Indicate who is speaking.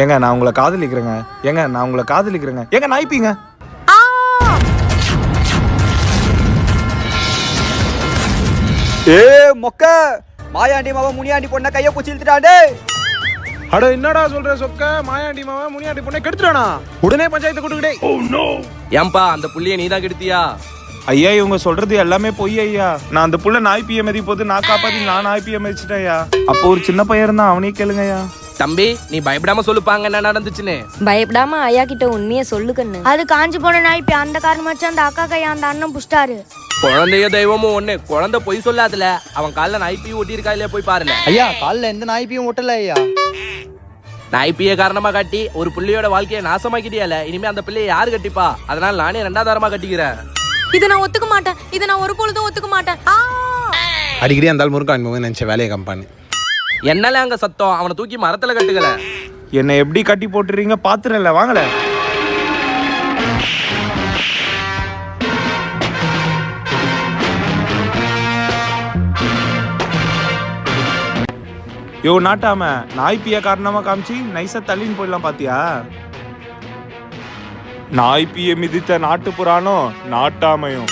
Speaker 1: ஏங்க நான் உங்களை காதலிக்கிறேங்க. ஏங்க நாய்ப்பீங்க.
Speaker 2: ஏ மொக்க மாயாண்டி மாவ முனியாண்டி பொண்ண கைய புடிச்சு இழுத்துட்டாடே.
Speaker 1: அட என்னடா சொல்ற சொக்க? மாயாண்டி மாவ முனியாண்டி பொண்ணை கெடுத்துட்டானா? உடனே பஞ்சாயத்து கூட்டுக்கிட்டே.
Speaker 3: ஏன்பா அந்த புள்ளிய நீதான் கெடுத்தியா?
Speaker 1: ஐயா இவங்க சொல்றது எல்லாமே பொய் ஐயா. நான் அந்த புள்ள நாய்ப்பிய மதி போது நான் காப்பாத்தி நான் நாய்ப்பிய மதிச்சிட்டேன் ஐயா. அப்போ ஒரு சின்ன பையன் இருந்தா அவனே கேளுங்க ஐயா.
Speaker 3: தம்பி நீ பயப்படாம சொல்லுப்பாங்க என்ன நடந்துச்சுன்னு.
Speaker 4: பயப்படாம ஐயா கிட்ட உண்மையை சொல்லுக்கண்ணு.
Speaker 5: அது காஞ்சி போன நாய்ப்பி. அந்த காரணமாச்சு அந்த அக்கா கையை அந்த அண்ணன் புஷ்டாரு.
Speaker 3: குழந்தைய தெய்வமும் ஒண்ணு. குழந்தை பொய் சொல்லாதுல. அவன் கால்ல நாய்ப்பி ஒட்டி இருக்கா இல்லையா போய் பாருங்க.
Speaker 2: ஐயா கால்ல எந்த நாய்ப்பியும் ஒட்டல ஐயா.
Speaker 3: நாய்ப்பிய காரணமா காட்டி ஒரு புள்ளியோட வாழ்க்கையை நாசமாக்கிட்டியால. இனிமே அந்த பிள்ளைய யாரு கட்டிப்பா? அதனால நானே 2வது வாரமா கட்டிக்கிறேன்.
Speaker 4: இதை நான் ஒத்துக்க மாட்டேன். இதை நான் ஒரு பொழுதும் ஒத்துக்க மாட்டேன்.
Speaker 1: அடிக்கடி அந்த முருகான் போது நினைச்ச வேலையை கம்பானு.
Speaker 3: என்னால அங்க சத்தம்? அவனை தூக்கி மரத்துல கட்டுக்கல.
Speaker 1: என்னை எப்படி கட்டி போட்டுறீங்க பாத்துறல வாங்கல. யோ நாட்டாம நாய்ப்பிய காரணமா காமிச்சு நைஸா தள்ளின்னு போயிடலாம் பாத்தியா? நாய்ப்பிய மிதித்த நாட்டு புறானோ நாட்டாமையும்.